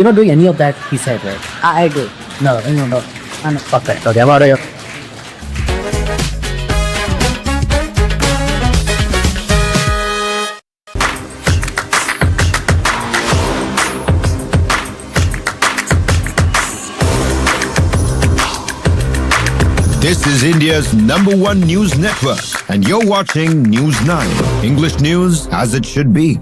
You're not doing any of that, he said, right? I do. No. Perfect. Okay, I'm out of here. This is India's #1 news network, and you're watching News 9. English news as it should be.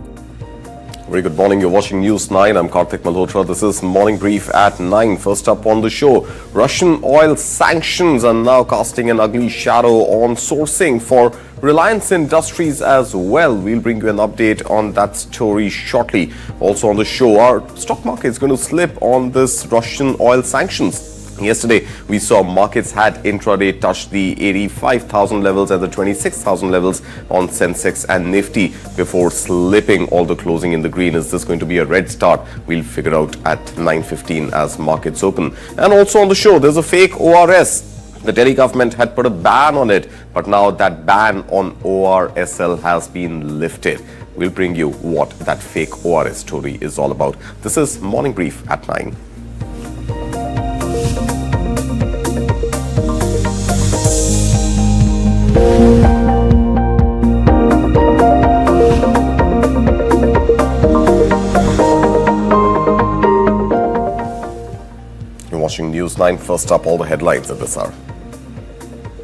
Very good morning. You're watching News 9. I'm Karthik Malhotra. This is Morning Brief at 9. First up on the show, Russian oil sanctions are now casting an ugly shadow on sourcing for Reliance Industries as well. We'll bring you an update on that story shortly. Also on the show, our stock market is going to slip on this Russian oil sanctions. Yesterday, we saw markets had intraday touched the 85,000 levels and the 26,000 levels on Sensex and Nifty before slipping all the closing in the green. Is this going to be a red start? We'll figure out at 9:15 as markets open. And also on the show, there's a fake ORS. The Delhi government had put a ban on it, but now that ban on ORSL has been lifted. We'll bring you what that fake ORS story is all about. This is Morning Brief at 9. Watching News 9. First up, all the headlines at this hour.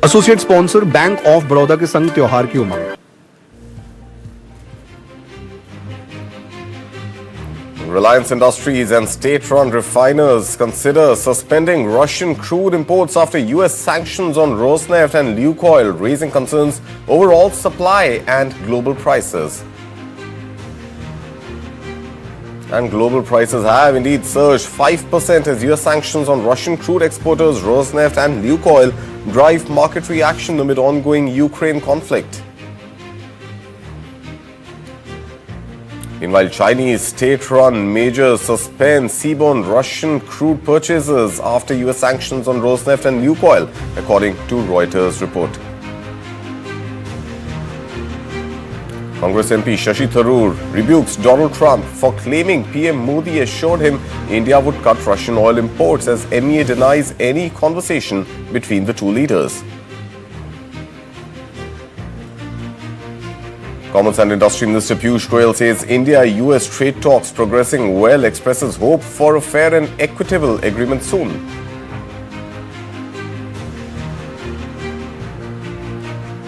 Associate sponsor bank of Baroda के संग त्योहार की उमंग. Reliance Industries and state-run refiners consider suspending Russian crude imports after U.S. sanctions on Rosneft and Lukoil, raising concerns over oil supply and global prices. And global prices have indeed surged 5% as U.S. sanctions on Russian crude exporters Rosneft and Lukoil drive market reaction amid ongoing Ukraine conflict. Meanwhile, Chinese state-run majors suspend seaborne Russian crude purchases after U.S. sanctions on Rosneft and Lukoil, according to Reuters report. Congress MP Shashi Tharoor rebukes Donald Trump for claiming PM Modi assured him India would cut Russian oil imports as MEA denies any conversation between the two leaders. Commerce and Industry Minister Piyush Goyal says India-U.S. trade talks progressing well, expresses hope for a fair and equitable agreement soon.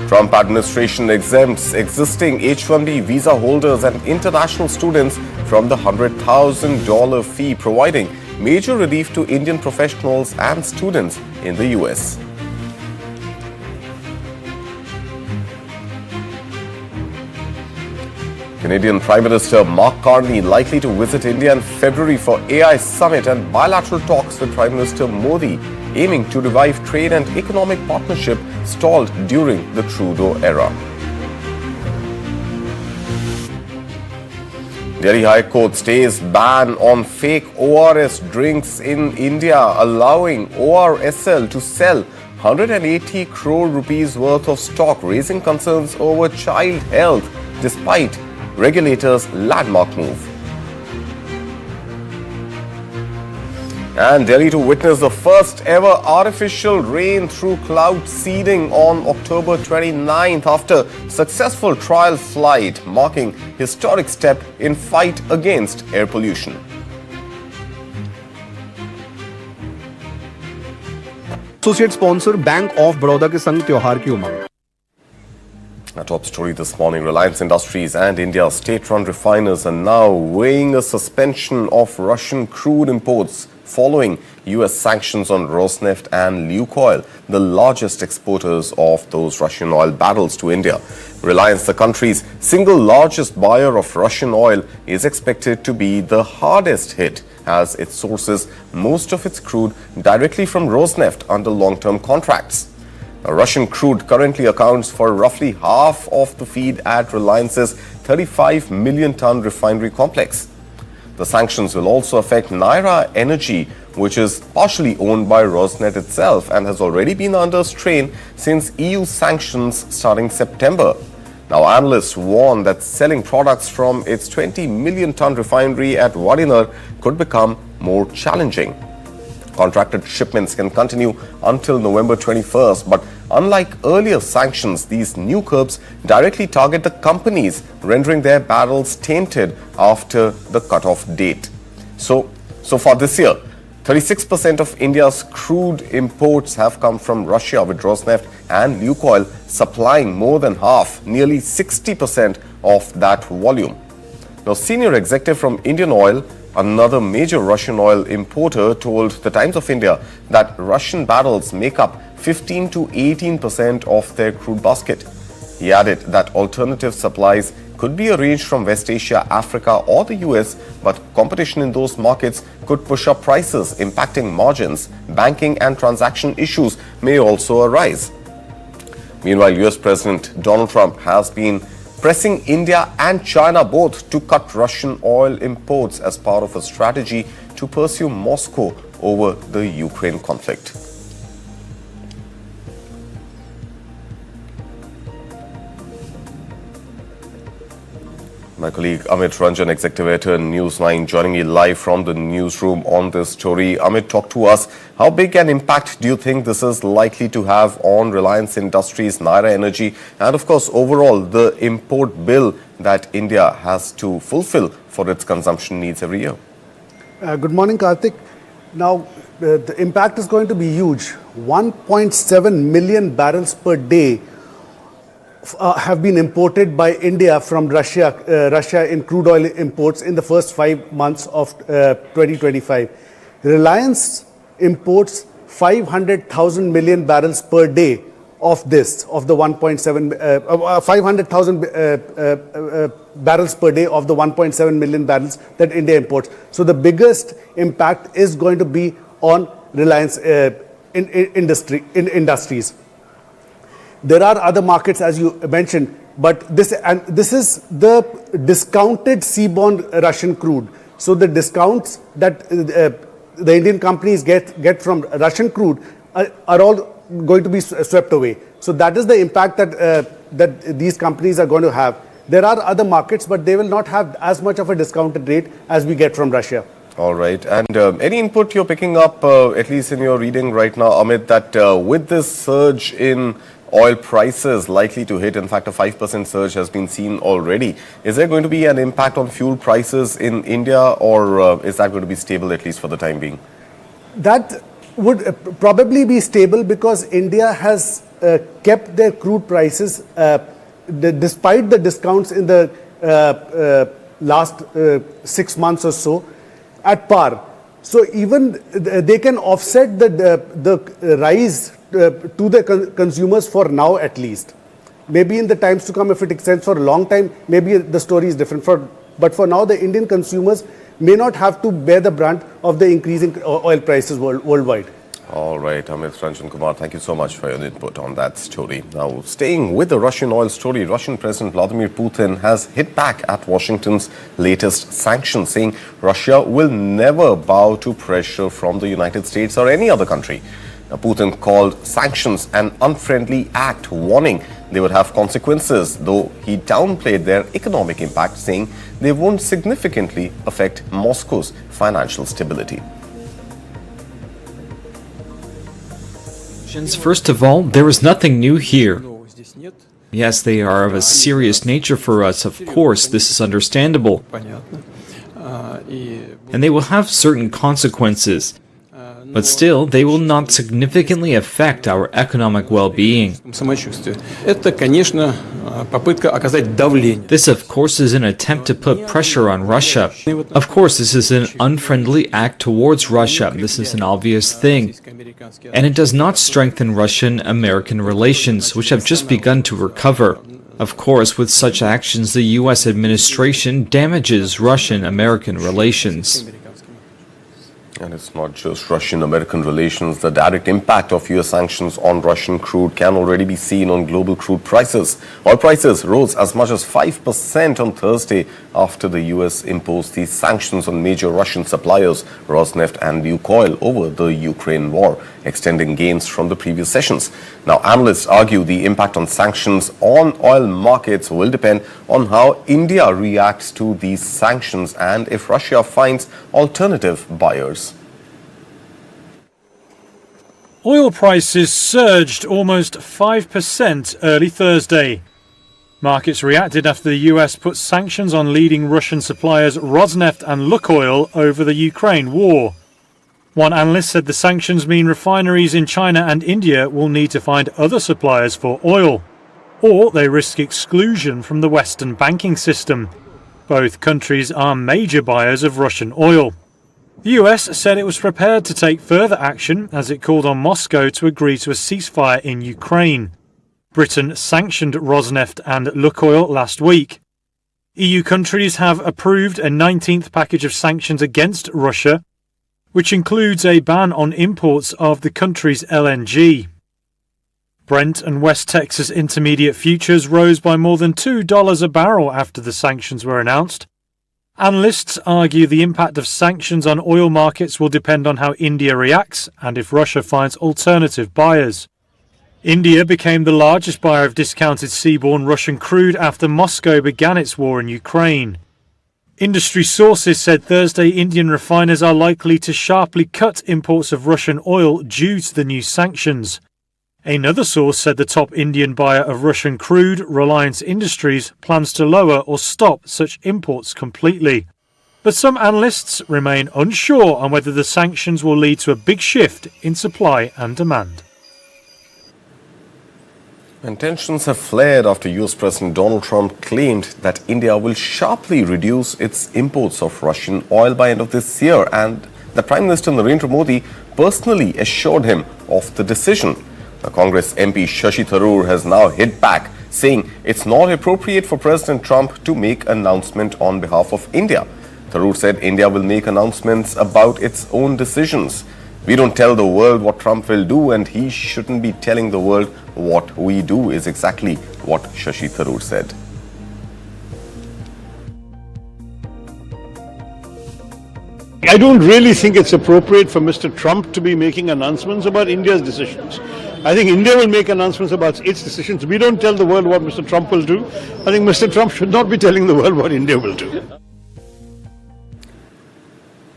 Trump administration exempts existing H-1B visa holders and international students from the $100,000 fee, providing major relief to Indian professionals and students in the U.S. Canadian Prime Minister Mark Carney likely to visit India in February for AI summit and bilateral talks with Prime Minister Modi, aiming to revive trade and economic partnership stalled during the Trudeau era. Delhi High Court stays ban on fake ORS drinks in India, allowing ORSL to sell 180 crore rupees worth of stock, raising concerns over child health despite regulators' landmark move. And Delhi to witness the first ever artificial rain through cloud seeding on October 29th after successful trial flight, marking historic step in fight against air pollution. Associate sponsor bank of Baroda के संग त्योहार की उमंग. Our top story this morning, Reliance Industries and India's state-run refiners are now weighing a suspension of Russian crude imports following U.S. sanctions on Rosneft and Lukoil, the largest exporters of those Russian oil barrels to India. Reliance, the country's single largest buyer of Russian oil, is expected to be the hardest hit as it sources most of its crude directly from Rosneft under long-term contracts. Russian crude currently accounts for roughly half of the feed at Reliance's 35 million ton refinery complex. The sanctions will also affect Naira Energy, which is partially owned by Rosneft itself and has already been under strain since EU sanctions starting September. Now, analysts warn that selling products from its 20 million ton refinery at Vadinar could become more challenging. Contracted shipments can continue until November 21st, but unlike earlier sanctions, these new curbs directly target the companies, rendering their barrels tainted after the cutoff date. So far this year, 36% of India's crude imports have come from Russia, with Rosneft and Lukoil supplying more than half, nearly 60% of that volume. Now, senior executive from Indian Oil, another major Russian oil importer, told the Times of India that Russian barrels make up 15 to 18% of their crude basket. He added that alternative supplies could be arranged from West Asia, Africa or the US, but competition in those markets could push up prices, impacting margins. Banking and transaction issues may also arise. Meanwhile, US President Donald Trump has been pressing India and China both to cut Russian oil imports as part of a strategy to pursue Moscow over the Ukraine conflict. My colleague Amit Ranjan, executive editor, News 9, joining me live from the newsroom on this story. Amit, talk to us. How big an impact do you think this is likely to have on Reliance Industries, Naira Energy, and of course, overall, the import bill that India has to fulfill for its consumption needs every year? Good morning, Karthik. Now, the impact is going to be huge. 1.7 million barrels per day have been imported by India from Russia in crude oil imports in the first 5 months of 2025. Reliance imports 500,000 million barrels per day of this, of the 500,000 barrels per day of the 1.7 million barrels that India imports. So the biggest impact is going to be on Reliance Industries. There are other markets, as you mentioned, but this is the discounted seaborne Russian crude. So the discounts that the Indian companies get from Russian crude are all going to be swept away. So that is the impact that these companies are going to have. There are other markets, but they will not have as much of a discounted rate as we get from Russia. All right. And any input you're picking up, at least in your reading right now, Amit, that with this surge in oil prices likely to hit, in fact, a 5% surge has been seen already. Is there going to be an impact on fuel prices in India, or is that going to be stable, at least for the time being? That would probably be stable because India has kept their crude prices, despite the discounts in the last 6 months or so, at par. So even they can offset the rise to the consumers for now, at least. Maybe in the times to come, if it extends for a long time, maybe the story is different. But for now, the Indian consumers may not have to bear the brunt of the increasing oil prices worldwide. All right, Amit Ranjan Kumar, thank you so much for your input on that story. Now, staying with the Russian oil story, Russian President Vladimir Putin has hit back at Washington's latest sanctions, saying Russia will never bow to pressure from the United States or any other country. Now, Putin called sanctions an unfriendly act, warning they would have consequences, though he downplayed their economic impact, saying they won't significantly affect Moscow's financial stability. First of all, there is nothing new here. Yes, they are of a serious nature for us, of course, this is understandable. And they will have certain consequences. But still, they will not significantly affect our economic well-being. This, of course, is an attempt to put pressure on Russia. Of course, this is an unfriendly act towards Russia. This is an obvious thing. And it does not strengthen Russian-American relations, which have just begun to recover. Of course, with such actions, the U.S. administration damages Russian-American relations. And it's not just Russian-American relations. The direct impact of U.S. sanctions on Russian crude can already be seen on global crude prices. Oil prices rose as much as 5% on Thursday after the U.S. imposed these sanctions on major Russian suppliers, Rosneft and Lukoil, over the Ukraine war, extending gains from the previous sessions. Now, analysts argue the impact on sanctions on oil markets will depend on how India reacts to these sanctions and if Russia finds alternative buyers. Oil prices surged almost 5% early Thursday. Markets reacted after the US put sanctions on leading Russian suppliers Rosneft and Lukoil over the Ukraine war. One analyst said the sanctions mean refineries in China and India will need to find other suppliers for oil, or they risk exclusion from the Western banking system. Both countries are major buyers of Russian oil. The US said it was prepared to take further action as it called on Moscow to agree to a ceasefire in Ukraine. Britain sanctioned Rosneft and Lukoil last week. EU countries have approved a 19th package of sanctions against Russia, which includes a ban on imports of the country's LNG. Brent and West Texas Intermediate futures rose by more than $2 a barrel after the sanctions were announced. Analysts argue the impact of sanctions on oil markets will depend on how India reacts and if Russia finds alternative buyers. India became the largest buyer of discounted seaborne Russian crude after Moscow began its war in Ukraine. Industry sources said Thursday Indian refiners are likely to sharply cut imports of Russian oil due to the new sanctions. Another source said the top Indian buyer of Russian crude, Reliance Industries, plans to lower or stop such imports completely. But some analysts remain unsure on whether the sanctions will lead to a big shift in supply and demand. And tensions have flared after US President Donald Trump claimed that India will sharply reduce its imports of Russian oil by end of this year, and the Prime Minister Narendra Modi personally assured him of the decision. The Congress MP Shashi Tharoor has now hit back, saying it's not appropriate for President Trump to make an announcement on behalf of India. Tharoor said India will make announcements about its own decisions. We don't tell the world what Trump will do, and he shouldn't be telling the world what we do, is exactly what Shashi Tharoor said. I don't really think it's appropriate for Mr. Trump to be making announcements about India's decisions. I think India will make announcements about its decisions. We don't tell the world what Mr. Trump will do. I think Mr. Trump should not be telling the world what India will do.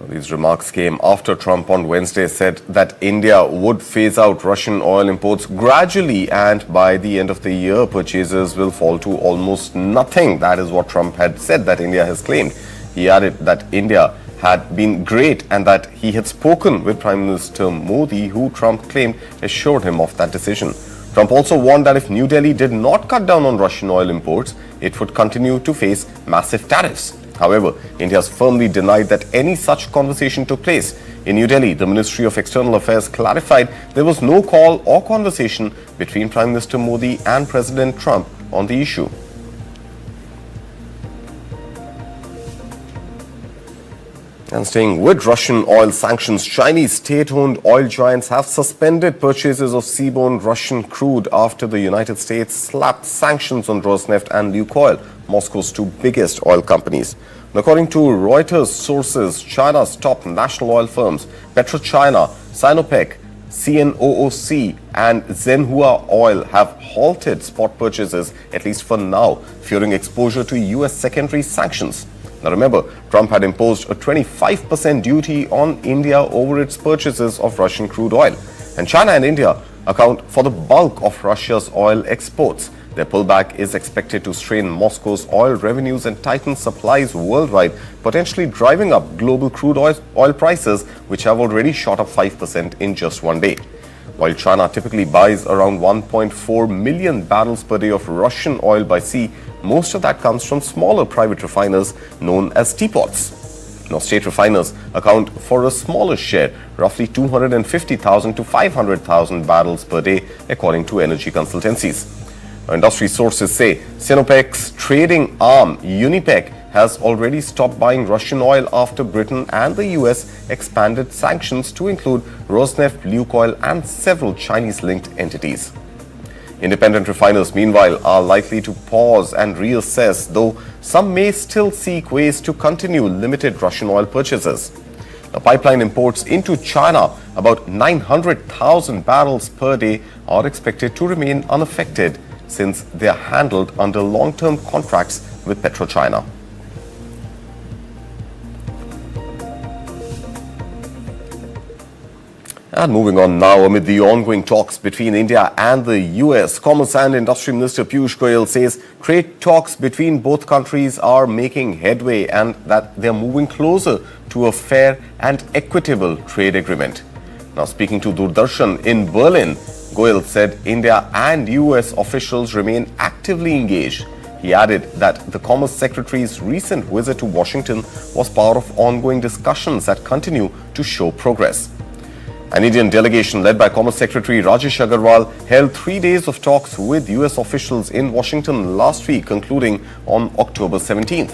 These remarks came after Trump on Wednesday said that India would phase out Russian oil imports gradually, and by the end of the year, purchases will fall to almost nothing. That is what Trump had said that India has claimed. He added that India had been great and that he had spoken with Prime Minister Modi, who Trump claimed assured him of that decision. Trump also warned that if New Delhi did not cut down on Russian oil imports, it would continue to face massive tariffs. However, India has firmly denied that any such conversation took place. In New Delhi, the Ministry of External Affairs clarified there was no call or conversation between Prime Minister Modi and President Trump on the issue. And staying with Russian oil sanctions, Chinese state-owned oil giants have suspended purchases of seaborne Russian crude after the United States slapped sanctions on Rosneft and Lukoil, Moscow's two biggest oil companies. According to Reuters'sources, China's top national oil firms, PetroChina, Sinopec, CNOOC and Zhenhua Oil have halted spot purchases, at least for now, fearing exposure to US secondary sanctions. Now remember, Trump had imposed a 25% duty on India over its purchases of Russian crude oil. And China and India account for the bulk of Russia's oil exports. Their pullback is expected to strain Moscow's oil revenues and tighten supplies worldwide, potentially driving up global crude oil prices, which have already shot up 5% in just one day. While China typically buys around 1.4 million barrels per day of Russian oil by sea, most of that comes from smaller private refiners known as teapots. Now, state refiners account for a smaller share, roughly 250,000 to 500,000 barrels per day, according to energy consultancies. Industry sources say Sinopec's trading arm, Unipec, has already stopped buying Russian oil after Britain and the US expanded sanctions to include Rosneft, Lukoil and several Chinese-linked entities. Independent refiners, meanwhile, are likely to pause and reassess, though some may still seek ways to continue limited Russian oil purchases. The pipeline imports into China, about 900,000 barrels per day, are expected to remain unaffected since they are handled under long-term contracts with PetroChina. And moving on now, amid the ongoing talks between India and the US, Commerce and Industry Minister Piyush Goyal says trade talks between both countries are making headway and that they are moving closer to a fair and equitable trade agreement. Now, speaking to Doordarshan in Berlin, Goyal said India and US officials remain actively engaged. He added that the Commerce Secretary's recent visit to Washington was part of ongoing discussions that continue to show progress. An Indian delegation led by Commerce Secretary Rajesh Agarwal held 3 days of talks with US officials in Washington last week, concluding on October 17th.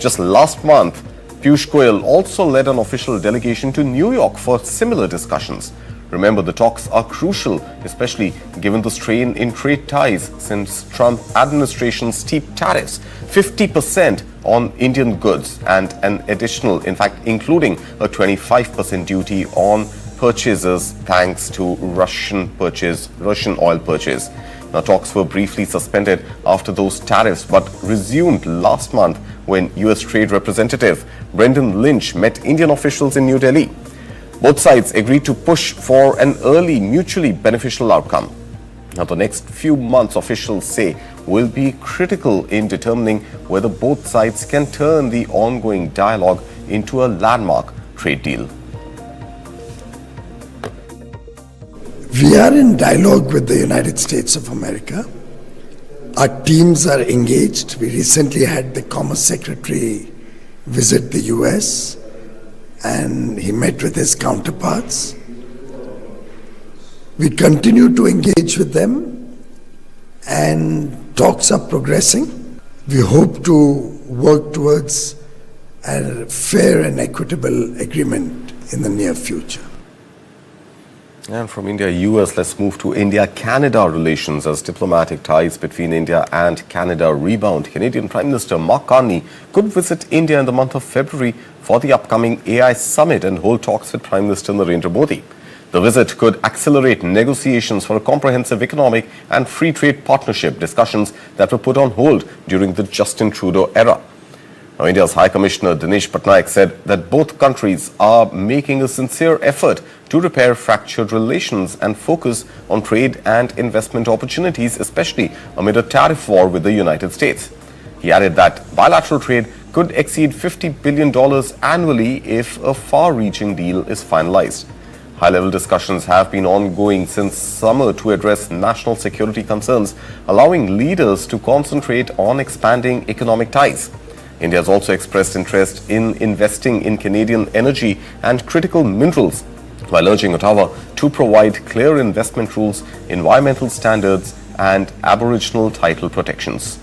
Just last month, Piyush Goyal also led an official delegation to New York for similar discussions. Remember, the talks are crucial, especially given the strain in trade ties since Trump administration's steep tariffs, 50% on Indian goods and an additional, in fact, including a 25% duty on purchases thanks to Russian oil purchase. Now, talks were briefly suspended after those tariffs, but resumed last month when US Trade Representative Brendan Lynch met Indian officials in New Delhi. Both sides agreed to push for an early, mutually beneficial outcome. Now, the next few months, officials say, will be critical in determining whether both sides can turn the ongoing dialogue into a landmark trade deal. We are in dialogue with the United States of America. Our teams are engaged. We recently had the Commerce Secretary visit the US and he met with his counterparts. We continue to engage with them and talks are progressing. We hope to work towards a fair and equitable agreement in the near future. And from India-U.S., let's move to India-Canada relations as diplomatic ties between India and Canada rebound. Canadian Prime Minister Mark Carney could visit India in the month of February for the upcoming AI summit and hold talks with Prime Minister Narendra Modi. The visit could accelerate negotiations for a comprehensive economic and free trade partnership, discussions that were put on hold during the Justin Trudeau era. Now, India's High Commissioner Dinesh Patnaik said that both countries are making a sincere effort to repair fractured relations and focus on trade and investment opportunities, especially amid a tariff war with the United States. He added that bilateral trade could exceed $50 billion annually if a far-reaching deal is finalized. High-level discussions have been ongoing since summer to address national security concerns, allowing leaders to concentrate on expanding economic ties. India has also expressed interest in investing in Canadian energy and critical minerals, while urging Ottawa to provide clear investment rules, environmental standards, and Aboriginal title protections.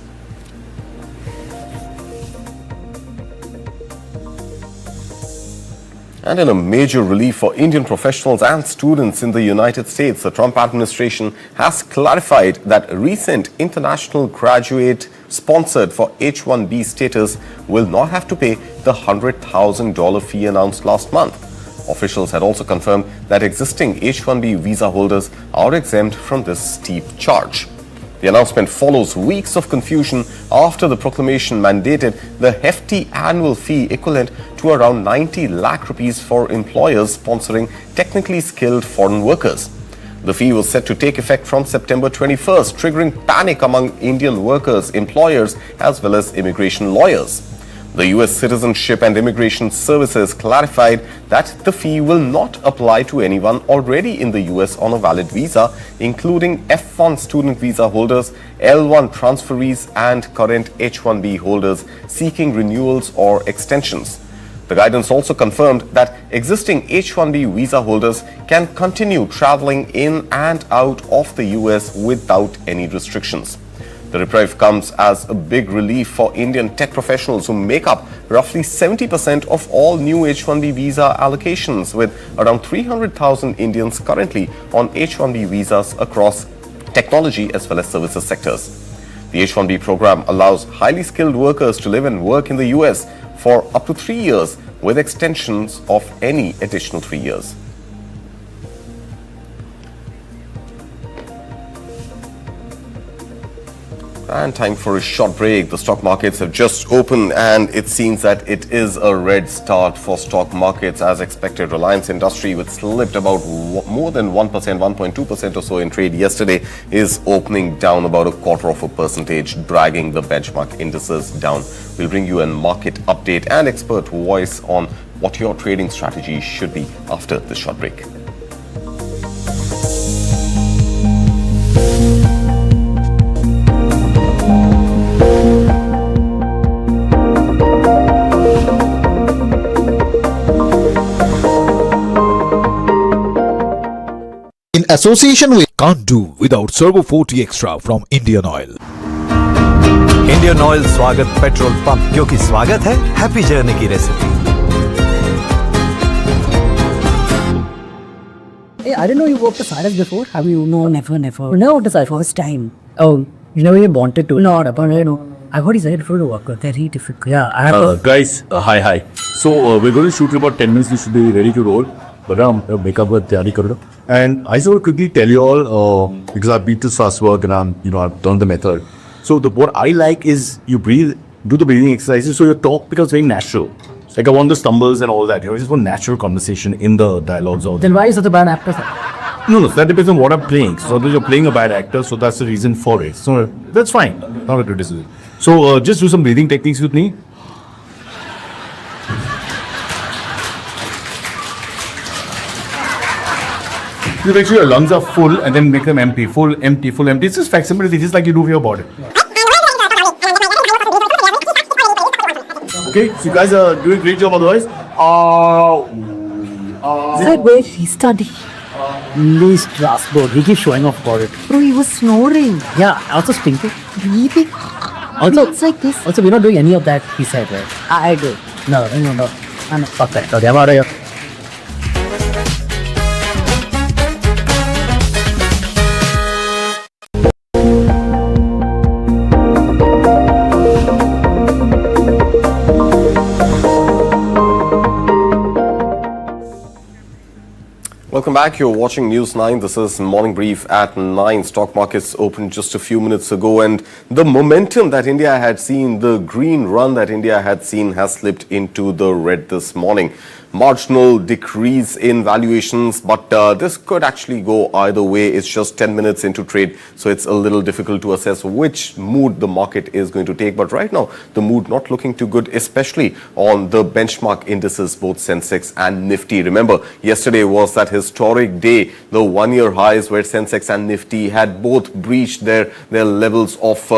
And in a major relief for Indian professionals and students in the United States, the Trump administration has clarified that recent international graduate sponsored for H-1B status will not have to pay the $100,000 fee announced last month. Officials had also confirmed that existing H-1B visa holders are exempt from this steep charge. The announcement follows weeks of confusion after the proclamation mandated the hefty annual fee equivalent to around 90 lakh rupees for employers sponsoring technically skilled foreign workers. The fee was set to take effect from September 21st, triggering panic among Indian workers, employers, as well as immigration lawyers. The U.S. Citizenship and Immigration Services clarified that the fee will not apply to anyone already in the U.S. on a valid visa, including F1 student visa holders, L1 transferees, and current H-1B holders seeking renewals or extensions. The guidance also confirmed that existing H-1B visa holders can continue traveling in and out of the U.S. without any restrictions. The reprieve comes as a big relief for Indian tech professionals who make up roughly 70% of all new H-1B visa allocations, with around 300,000 Indians currently on H-1B visas across technology as well as services sectors. The H-1B program allows highly skilled workers to live and work in the U.S. for up to 3 years, with extensions of any additional 3 years. And time for a short break. The stock markets have just opened and it seems that it is a red start for stock markets as expected. Reliance Industries, which slipped about more than 1%, 1.2% or so in trade yesterday, is opening down about 0.25%, dragging the benchmark indices down. We'll bring you a market update and expert voice on what your trading strategy should be after this short break. In association with Can't Do Without Servo 40 Extra from Indian Oil. Indian oil स्वागत petrol pump, क्योंकि स्वागत है happy journey की recipe. Hey, I didn't know you worked as Cyrus before. Have you? No, never. Never worked as Cyrus. First time. Oh, you never even wanted to. No, but I know. I heard he's very difficult to work with. Very difficult. Yeah, I have guys, hi. So we're going to shoot in about 10 minutes. We should be ready to roll. But makeup with tayari karo. And I just want to quickly tell you all, because I've been to fast work and I've done the method. So what I like is you breathe, do the breathing exercises, so your talk becomes very natural. Like I want the stumbles and all that. You know, it's just one natural conversation in the dialogues. Then why is it a bad actor? No, that depends on what I'm playing. So you're playing a bad actor, so that's the reason for it. So that's fine, not a criticism. So just do some breathing techniques with me. You make sure your lungs are full and then make them empty. Full, empty, full, empty. It's just flexibility, just like you do with your body. Okay, so you guys are doing a great job otherwise. Is that where he studied? Louis Strasbourg. He keeps showing off about it. Bro, he was snoring. Yeah, also stinking. Breathing. Also, it's like this. Also, we're not doing any of that, he said, right? I do. No. Fuck that. Okay, I'm out of here. Welcome back. You're watching News 9. This is Morning Brief at 9. Stock markets opened just a few minutes ago and the momentum that India had seen, the green run that India had seen, has slipped into the red this morning. Marginal decrease in valuations, but this could actually go either way. It's just 10 minutes into trade, so it's a little difficult to assess which mood the market is going to take. But right now, the mood not looking too good, especially on the benchmark indices, both Sensex and Nifty. Remember, yesterday was that historic day, the one-year highs where Sensex and Nifty had both breached their levels of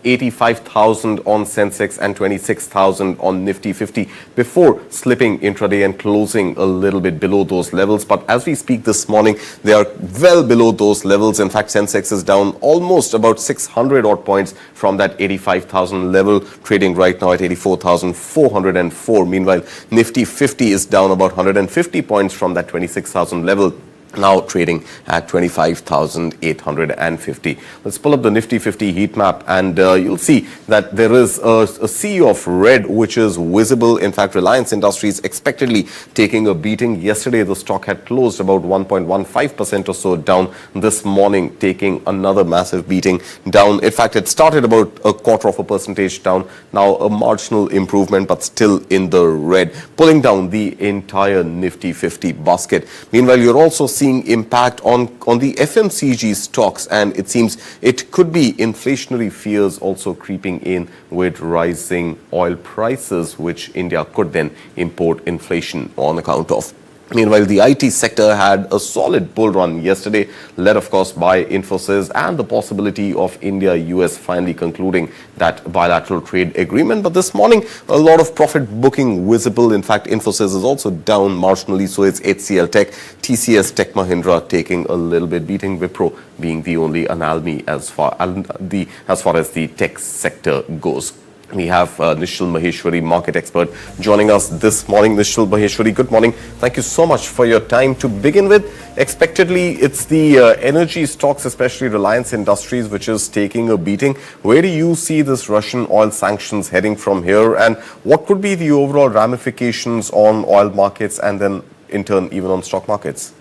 85,000 on Sensex and 26,000 on Nifty 50 before slipping intraday and closing a little bit below those levels. But as we speak this morning, they are well below those levels. In fact, Sensex is down almost about 600 odd points from that 85,000 level, trading right now at 84,404. Meanwhile, Nifty 50 is down about 150 points from that 26,000 level, now trading at 25,850. Let's pull up the Nifty 50 heat map and you'll see that there is a sea of red which is visible. In fact, Reliance Industries expectedly taking a beating. Yesterday, the stock had closed about 1.15% or so down. This morning, taking another massive beating down. In fact, it started about 0.25% down. Now a marginal improvement, but still in the red, pulling down the entire Nifty 50 basket. Meanwhile, you're also seeing impact on the FMCG stocks, and it seems it could be inflationary fears also creeping in with rising oil prices, which India could then import inflation on account of. Meanwhile, the IT sector had a solid bull run yesterday, led of course by Infosys and the possibility of India-U.S. finally concluding that bilateral trade agreement. But this morning, a lot of profit booking visible. In fact, Infosys is also down marginally, so it's HCL Tech, TCS, Tech Mahindra taking a little bit, beating Wipro being the only analmy as far as the tech sector goes. We have Nishal Maheshwari, market expert, joining us this morning. Nishal Maheshwari, good morning. Thank you so much for your time. To begin with, expectedly, it's the energy stocks, especially Reliance Industries, which is taking a beating. Where do you see this Russian oil sanctions heading from here? And what could be the overall ramifications on oil markets and then, in turn, even on stock markets?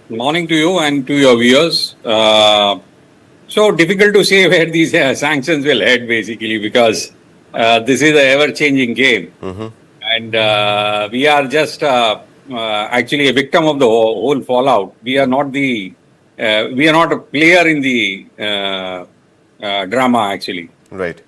Morning to you and to your viewers. So difficult to say where these sanctions will head, basically, because this is an ever-changing game, and we are just actually a victim of the whole fallout. We are not a player in the drama, actually. Right.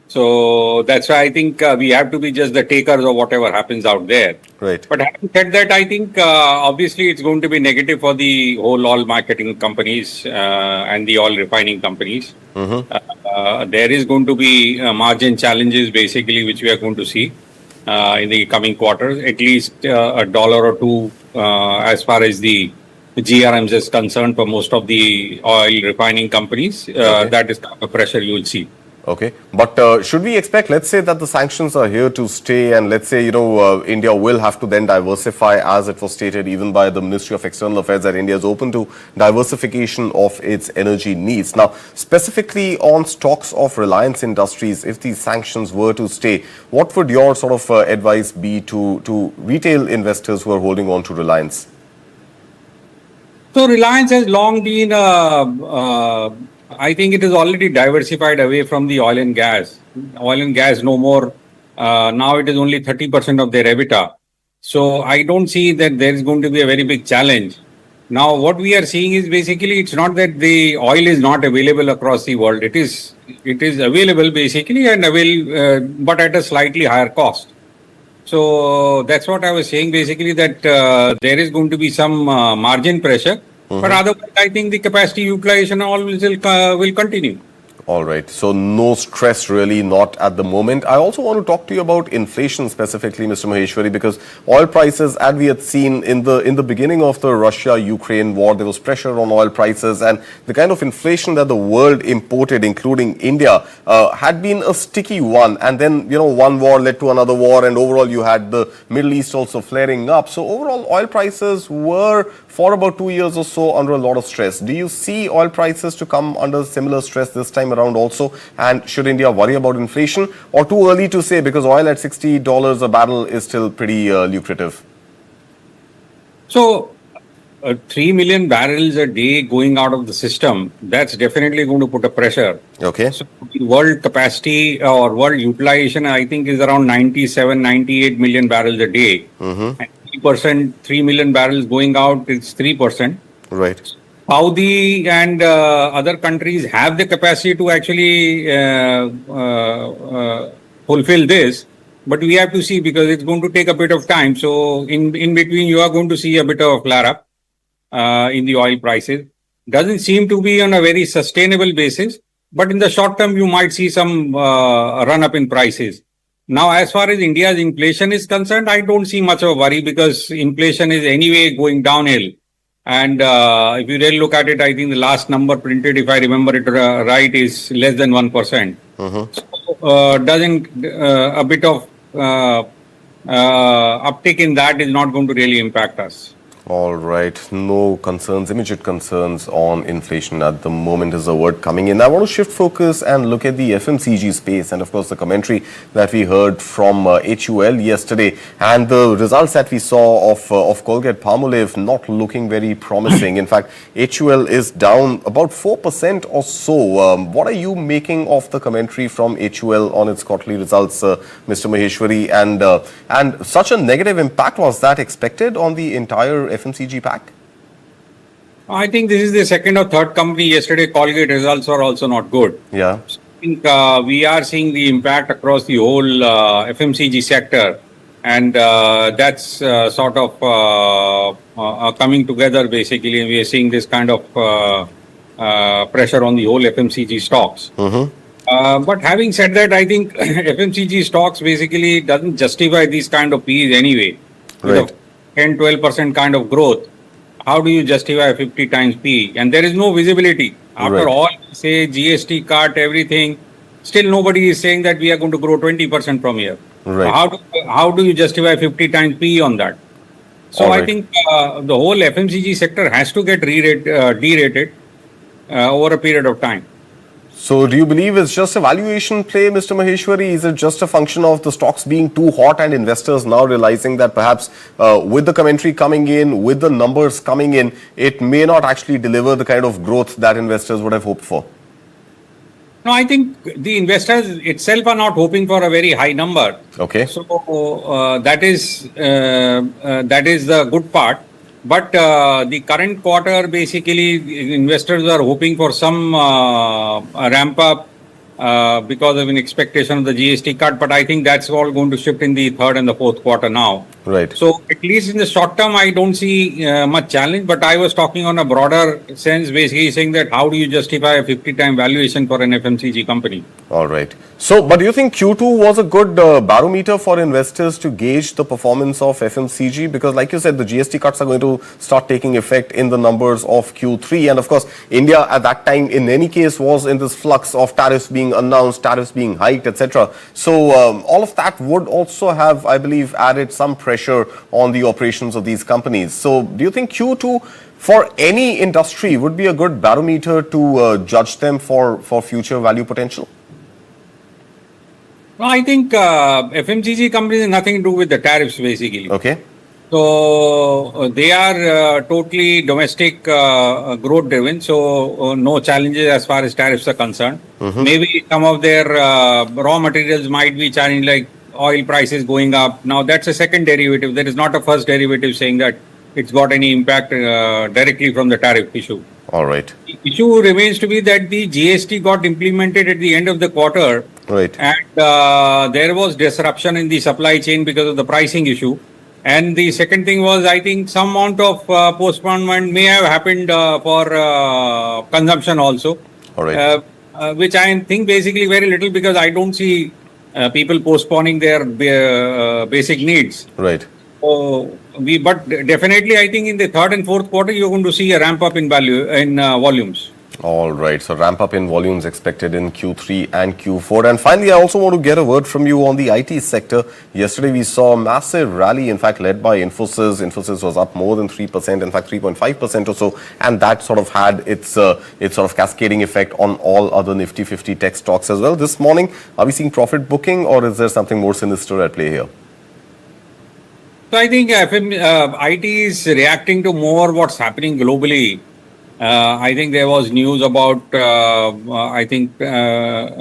So that's why I think we have to be just the takers of whatever happens out there. Right. But having said that, I think obviously it's going to be negative for the whole oil marketing companies and the oil refining companies. There is going to be margin challenges, basically, which we are going to see in the coming quarters. At least $1 or $2 as far as the GRMs is concerned for most of the oil refining companies. That is a pressure you will see. Okay, but should we expect, let's say that the sanctions are here to stay, and let's say, India will have to then diversify, as it was stated even by the Ministry of External Affairs, that India is open to diversification of its energy needs. Now, specifically on stocks of Reliance Industries, if these sanctions were to stay, what would your sort of advice be to retail investors who are holding on to Reliance? So Reliance has long been I think it is already diversified away from the oil and gas. Oil and gas no more. Now it is only 30% of their EBITDA. So I don't see that there is going to be a very big challenge. Now what we are seeing is basically it's not that the oil is not available across the world. It is available basically and but at a slightly higher cost. So that's what I was saying basically, that there is going to be some margin pressure. But otherwise, I think the capacity utilization will continue. All right. So no stress really, not at the moment. I also want to talk to you about inflation specifically, Mr. Maheshwari, because oil prices, as we had seen in the beginning of the Russia-Ukraine war, there was pressure on oil prices, and the kind of inflation that the world imported, including India, had been a sticky one. And then, one war led to another war, and overall you had the Middle East also flaring up. So overall, oil prices were, for about 2 years or so, under a lot of stress. Do you see oil prices to come under similar stress this time around also? And should India worry about inflation, or too early to say, because oil at $60 a barrel is still pretty lucrative? So 3 million barrels a day going out of the system, that's definitely going to put a pressure. Okay. So world capacity or world utilization, I think, is around 97, 98 million barrels a day. And 3 million barrels going out is 3%. Right. Saudi and other countries have the capacity to actually fulfill this, but we have to see, because it's going to take a bit of time. So in between, you are going to see a bit of flare up in the oil prices. Doesn't seem to be on a very sustainable basis, but in the short term, you might see some run up in prices. Now, as far as India's inflation is concerned, I don't see much of a worry, because inflation is anyway going downhill. And if you really look at it, I think the last number printed, if I remember it right, is less than 1%. So doesn't a bit of uptick in that is not going to really impact us. All right. No concerns, immediate concerns on inflation at the moment is the word coming in. I want to shift focus and look at the FMCG space, and of course the commentary that we heard from HUL yesterday, and the results that we saw of Colgate-Palmolive not looking very promising. In fact, HUL is down about 4% or so. What are you making of the commentary from HUL on its quarterly results, Mr. Maheshwari? And such a negative impact, was that expected on the entire FMCG pack? I think this is the second or third company. Yesterday, Colgate results are also not good. Yeah. So I think we are seeing the impact across the whole FMCG sector. and that's sort of coming together basically, and we are seeing this kind of pressure on the whole FMCG stocks. But having said that, I think FMCG stocks basically doesn't justify these kind of P's anyway. Right. 10-12% kind of growth. How do you justify 50 times P? And there is no visibility. After all, say GST cut, everything, still nobody is saying that we are going to grow 20% from here. Right. How do you justify 50 times P on that? So I think the whole FMCG sector has to get derated over a period of time. So do you believe it's just a valuation play, Mr. Maheshwari? Is it just a function of the stocks being too hot and investors now realizing that perhaps with the commentary coming in, with the numbers coming in, it may not actually deliver the kind of growth that investors would have hoped for? No, I think the investors itself are not hoping for a very high number. Okay. So that is the good part. But the current quarter, basically, investors are hoping for some ramp up because of an expectation of the GST cut. But I think that's all going to shift in the third and the fourth quarter now. Right. So at least in the short term, I don't see much challenge. But I was talking on a broader sense, basically saying that how do you justify a 50-time valuation for an FMCG company? All right. So, but do you think Q2 was a good barometer for investors to gauge the performance of FMCG? Because like you said, the GST cuts are going to start taking effect in the numbers of Q3. And of course, India at that time, in any case, was in this flux of tariffs being announced, tariffs being hiked, etc. So, all of that would also have, I believe, added some pressure on the operations of these companies. So, do you think Q2 for any industry would be a good barometer to judge them for future value potential? No, I think FMCG companies have nothing to do with the tariffs, basically. Okay. So they are totally domestic growth driven. So no challenges as far as tariffs are concerned. Maybe some of their raw materials might be challenged, like oil prices going up. Now that's a second derivative. There is not a first derivative saying that it's got any impact directly from the tariff issue. All right. The issue remains to be that the GST got implemented at the end of the quarter. Right. And there was disruption in the supply chain because of the pricing issue. And the second thing was, I think some amount of postponement may have happened for consumption also. All right. Which I think basically very little, because I don't see people postponing their basic needs. Right. So but definitely I think in the third and fourth quarter, you're going to see a ramp up in volumes. All right. So ramp up in volumes expected in Q3 and Q4. And finally, I also want to get a word from you on the IT sector. Yesterday, we saw a massive rally, in fact, led by Infosys. Infosys was up more than 3%, in fact, 3.5% or so. And that sort of had its sort of cascading effect on all other Nifty 50 tech stocks as well. This morning, are we seeing profit booking, or is there something more sinister at play here? So I think IT is reacting to more what's happening globally. I think there was news about,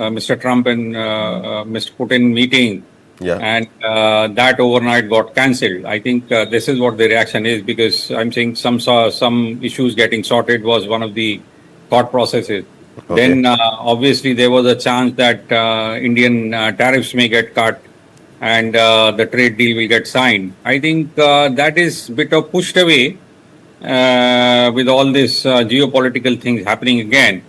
Mr. Trump and Mr. Putin meeting. Yeah. And that overnight got cancelled. I think this is what the reaction is, because I'm saying some issues getting sorted was one of the thought processes. Okay. Then obviously there was a chance that Indian tariffs may get cut and the trade deal will get signed. I think that is a bit of pushed away. With all this geopolitical things happening again.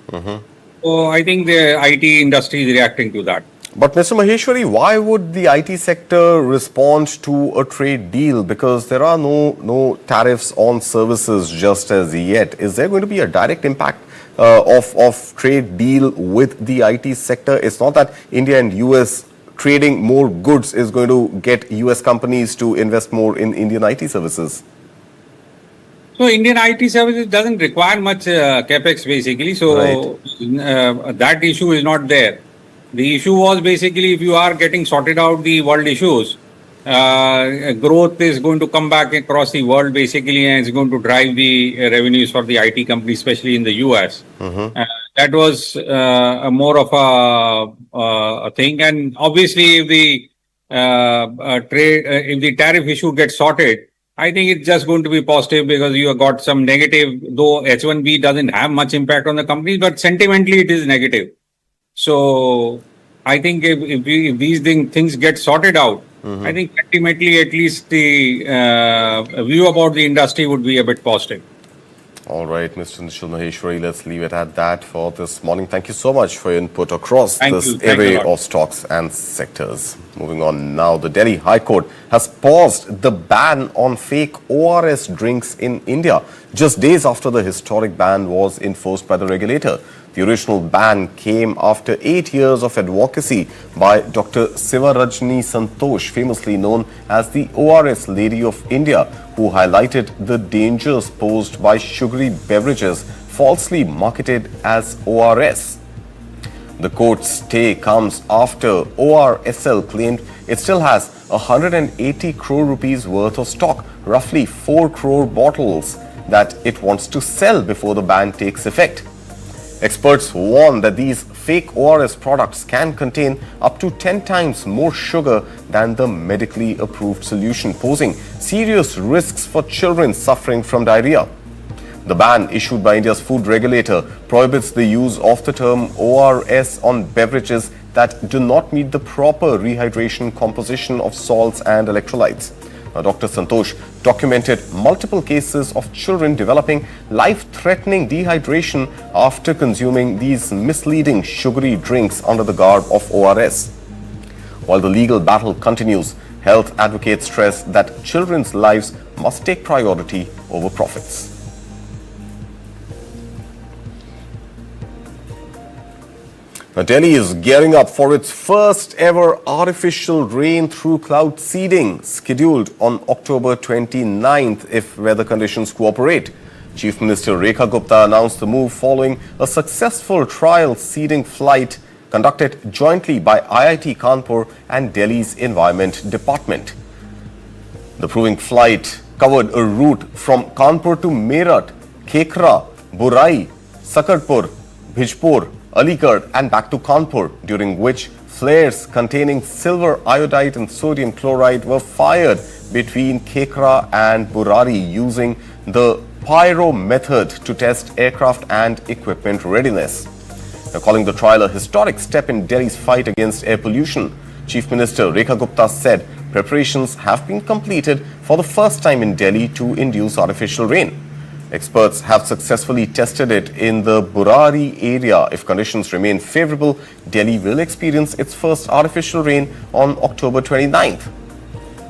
So I think the IT industry is reacting to that. But Mr. Maheshwari, why would the IT sector respond to a trade deal? Because there are no tariffs on services just as yet. Is there going to be a direct impact of trade deal with the IT sector? It's not that India and US trading more goods is going to get US companies to invest more in Indian IT services. So Indian IT services doesn't require much capex basically. So that issue is not there. The issue was basically, if you are getting sorted out the world issues, growth is going to come back across the world basically, and it's going to drive the revenues for the IT companies, especially in the US. That was more of a thing. And obviously, if the if the tariff issue gets sorted, I think it's just going to be positive, because you have got some negative, though H1B doesn't have much impact on the companies, but sentimentally it is negative. So I think if these things get sorted out, I think ultimately at least the view about the industry would be a bit positive. All right, Mr. Nishal Maheshwari, let's leave it at that for this morning. Thank you so much for your input across this array of stocks and sectors. Moving on now, the Delhi High Court has paused the ban on fake ORS drinks in India just days after the historic ban was enforced by the regulator. The original ban came after 8 years of advocacy by Dr. Sivarajni Santosh, famously known as the ORS Lady of India, who highlighted the dangers posed by sugary beverages falsely marketed as ORS. The court's stay comes after ORSL claimed it still has 180 crore rupees worth of stock, roughly 4 crore bottles, that it wants to sell before the ban takes effect. Experts warn that these fake ORS products can contain up to 10 times more sugar than the medically approved solution, posing serious risks for children suffering from diarrhea. The ban issued by India's food regulator prohibits the use of the term ORS on beverages that do not meet the proper rehydration composition of salts and electrolytes. Now, Dr. Santosh documented multiple cases of children developing life-threatening dehydration after consuming these misleading sugary drinks under the garb of ORS. While the legal battle continues, health advocates stress that children's lives must take priority over profits. Now, Delhi is gearing up for its first ever artificial rain through cloud seeding, scheduled on October 29th if weather conditions cooperate. Chief Minister Rekha Gupta announced the move following a successful trial seeding flight conducted jointly by IIT Kanpur and Delhi's Environment Department. The proving flight covered a route from Kanpur to Meerut, Khekra, Burai, Sakarpur, Bhijpur, Aligarh and back to Kanpur, during which flares containing silver iodide and sodium chloride were fired between Khekra and Burari using the pyro method to test aircraft and equipment readiness. Now, calling the trial a historic step in Delhi's fight against air pollution, Chief Minister Rekha Gupta said preparations have been completed for the first time in Delhi to induce artificial rain. Experts have successfully tested it in the Burari area. If conditions remain favorable, Delhi will experience its first artificial rain on October 29th.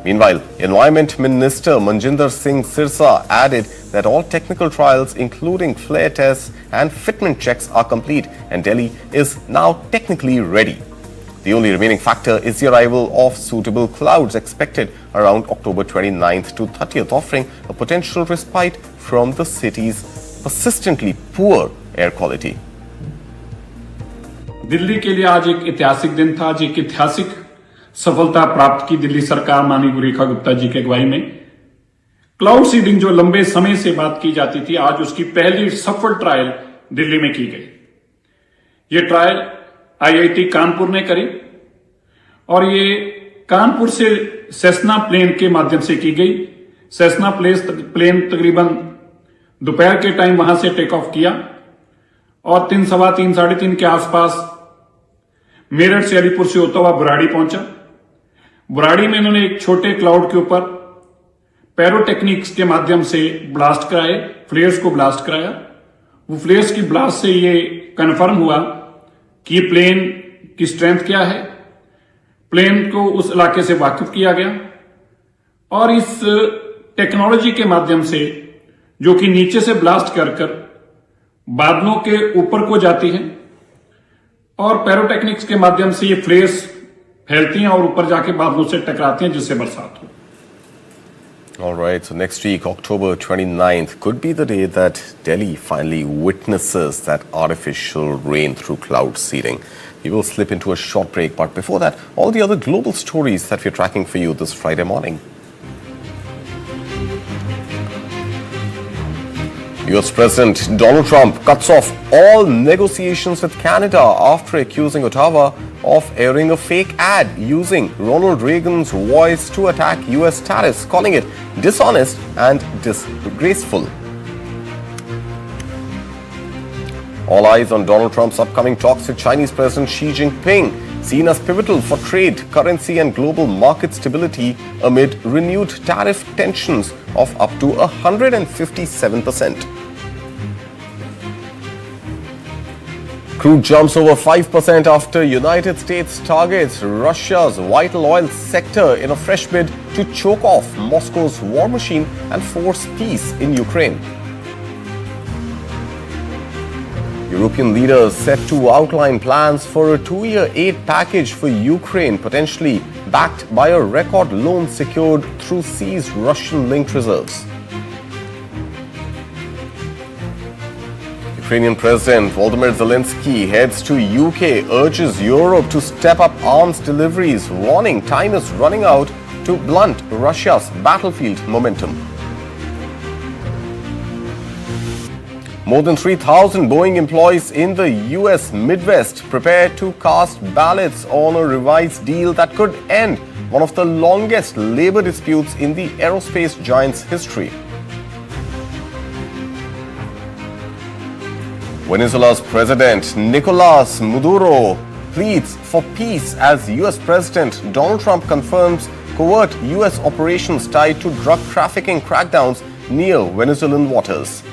Meanwhile, Environment Minister Manjinder Singh Sirsa added that all technical trials, including flare tests and fitment checks, are complete and Delhi is now technically ready. The only remaining factor is the arrival of suitable clouds expected around October 29th to 30th, offering a potential respite from the city's persistently poor air quality. Delhi के लिए आज एक ऐतिहासिक दिन था। आज एक ऐतिहासिक सफलता प्राप्त की दिल्ली सरकार माननीय रेखा गुप्ता जी की अगुवाई में। क्लाउड सीडिंग जो लंबे समय से बात की जाती थी, आज उसकी पहली सफल ट्रायल दिल्ली में की गई। ये ट्रायल आईआईटी कानपुर ने करी और ये कानपुर से सेस्ना प्लेन के माध्यम से की गई। सेस्ना प्लेन तकरीबन दोपहर के टाइम वहां से टेक ऑफ किया और 3, सवा 3, 3:30 के आसपास मेरठ से अलीपुर से होता हुआ बुराड़ी पहुंचा। बुराड़ी में इन्होंने एक छोटे क्लाउड के ऊपर पैरोटेक्निक्स के माध्यम से ब्लास्ट कराए, फ्लेयर्स को ब्लास्ट कराया। वो फ्लेयर्स की ब्लास्ट से ये कन्फर्म हुआ कि प्लेन की स्ट्रेंथ क्या है। प्लेन को उस इलाके से वाकिफ किया गया और इस टेक्नोलॉजी के माध्यम से, जो कि नीचे से ब्लास्ट कर बादलों के ऊपर को जाती है और पैरोटेक्निक्स के माध्यम से ये फ्लेयर्स फैलती हैं और ऊपर जाके बादलों से टकराती हैं, जिससे बरसात हो। All right, so next week, October 29th, could be the day that Delhi finally witnesses that artificial rain through cloud seeding. We will slip into a short break, but before that, all the other global stories that we're tracking for you this Friday morning. US President Donald Trump cuts off all negotiations with Canada after accusing Ottawa of airing a fake ad using Ronald Reagan's voice to attack US tariffs, calling it dishonest and disgraceful. All eyes on Donald Trump's upcoming talks with Chinese President Xi Jinping. seen as pivotal for trade, currency and global market stability amid renewed tariff tensions of up to 157%. Crude jumps over 5% after United States targets Russia's vital oil sector in a fresh bid to choke off Moscow's war machine and force peace in Ukraine. European leaders set to outline plans for a 2-year aid package for Ukraine, potentially backed by a record loan secured through seized Russian-linked reserves. Ukrainian President Volodymyr Zelensky heads to UK, urges Europe to step up arms deliveries, warning time is running out to blunt Russia's battlefield momentum. More than 3,000 Boeing employees in the US Midwest prepare to cast ballots on a revised deal that could end one of the longest labor disputes in the aerospace giant's history. Venezuela's President Nicolás Maduro pleads for peace as US President Donald Trump confirms covert US operations tied to drug trafficking crackdowns near Venezuelan waters.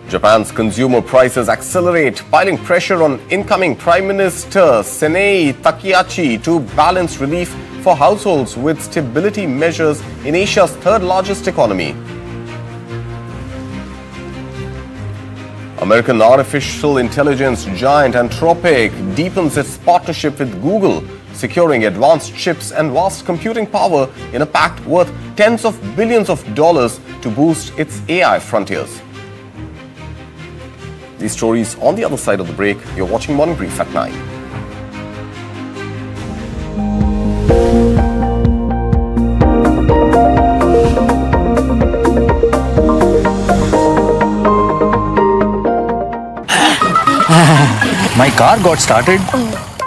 Japan's consumer prices accelerate, piling pressure on incoming Prime Minister Sanae Takaichi to balance relief for households with stability measures in Asia's third largest economy. American artificial intelligence giant Anthropic deepens its partnership with Google, securing advanced chips and vast computing power in a pact worth tens of billions of dollars to boost its AI frontiers. These stories on the other side of the break. You're watching Morning Brief at 9. My car got started.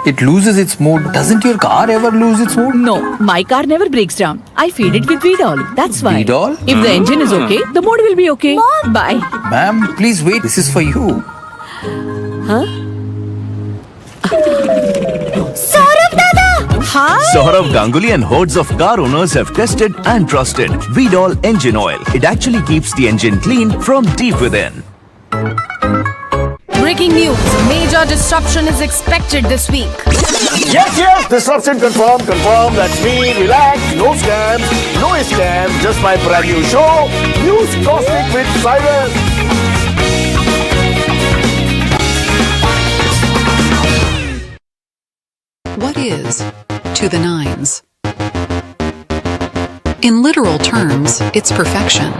It loses its mood. Doesn't your car ever lose its mood? No, my car never breaks down. I feed it with Vedol. That's why. Vedol? If the engine is okay, the motor will be okay. Mom. Bye. Ma'am, please wait. This is for you. Huh? Saurav Dada! Hi! Saurav Ganguly and hordes of car owners have tested and trusted Vedol engine oil. It actually keeps the engine clean from deep within. Breaking news. Major disruption is expected this week. Yes. Disruption confirmed. That's me. Relax. No scams. Just my brand new show. News Cosmic with Cyrus. What is to the nines? In literal terms, it's perfection.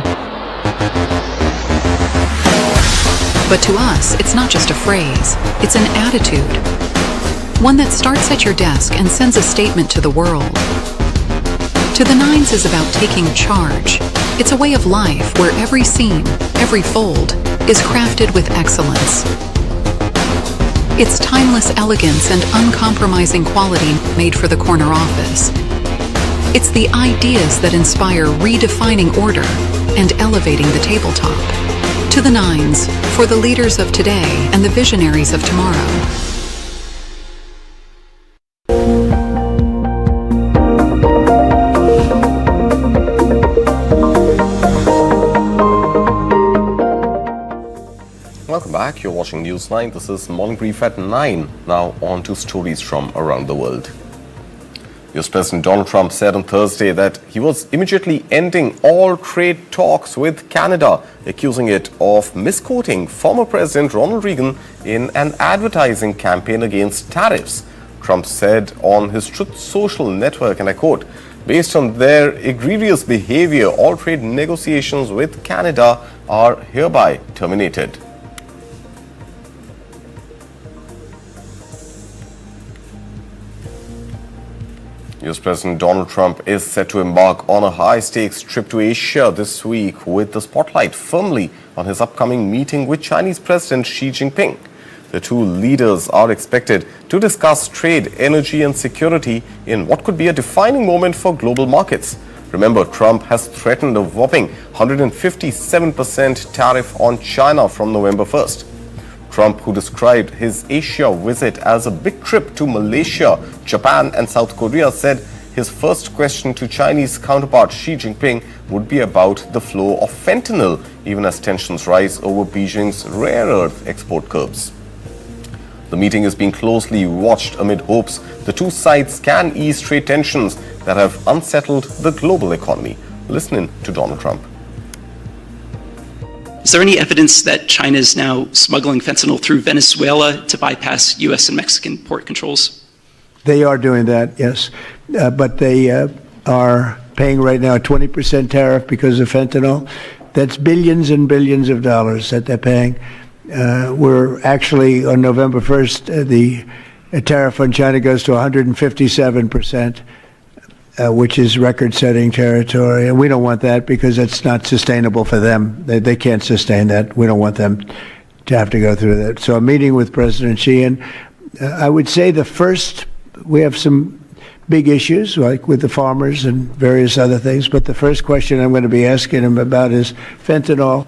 But to us, it's not just a phrase, it's an attitude. One that starts at your desk and sends a statement to the world. To the nines is about taking charge. It's a way of life where every seam, every fold, is crafted with excellence. It's timeless elegance and uncompromising quality made for the corner office. It's the ideas that inspire redefining order and elevating the tabletop. To the nines, for the leaders of today and the visionaries of tomorrow. Welcome back. You're watching News 9. This is Morning Brief at 9. Now on to stories from around the world. US President Donald Trump said on Thursday that he was immediately ending all trade talks with Canada, accusing it of misquoting former President Ronald Reagan in an advertising campaign against tariffs. Trump said on his Truth Social network, and I quote, "Based on their egregious behavior, all trade negotiations with Canada are hereby terminated." US President Donald Trump is set to embark on a high-stakes trip to Asia this week, with the spotlight firmly on his upcoming meeting with Chinese President Xi Jinping. The two leaders are expected to discuss trade, energy and security in what could be a defining moment for global markets. Remember, Trump has threatened a whopping 157% tariff on China from November 1st. Trump, who described his Asia visit as a big trip to Malaysia, Japan and South Korea, said his first question to Chinese counterpart Xi Jinping would be about the flow of fentanyl, even as tensions rise over Beijing's rare earth export curbs. The meeting is being closely watched amid hopes the two sides can ease trade tensions that have unsettled the global economy. Listen in to Donald Trump. Is there any evidence that China is now smuggling fentanyl through Venezuela to bypass U.S. and Mexican port controls? They are doing that, yes. But they are paying right now a 20% tariff because of fentanyl. That's billions and billions of dollars that they're paying. We're actually, on November 1st, the tariff on China goes to 157%. Which is record-setting territory, and we don't want that because it's not sustainable for them. They can't sustain that. We don't want them to have to go through that. So I'm meeting with President Xi, and I would say we have some big issues, like with the farmers and various other things, but the first question I'm going to be asking him about is fentanyl.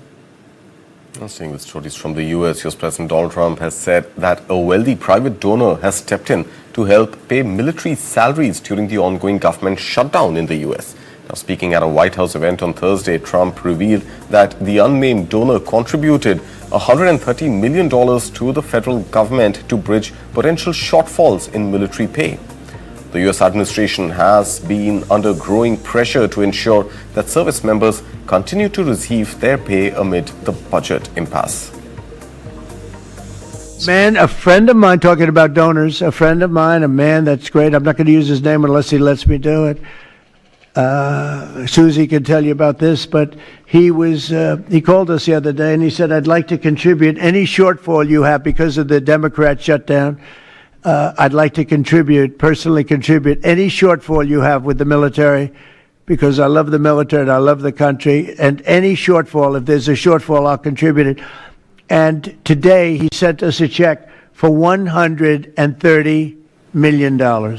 Seeing with stories from the U.S., U.S. President Donald Trump has said that a wealthy private donor has stepped in to help pay military salaries during the ongoing government shutdown in the U.S. Now, speaking at a White House event on Thursday, Trump revealed that the unnamed donor contributed $130 million to the federal government to bridge potential shortfalls in military pay. The U.S. administration has been under growing pressure to ensure that service members continue to receive their pay amid the budget impasse. Man, a friend of mine, talking about donors, a friend of mine, a man that's great. I'm not going to use his name unless he lets me do it. Susie can tell you about this, but he called us the other day and he said, I'd like to contribute any shortfall you have because of the Democrat shutdown. I'd like to personally contribute any shortfall you have with the military, because I love the military and I love the country, and any shortfall, if there's a shortfall, I'll contribute it. And today he sent us a check for $130 million. Well,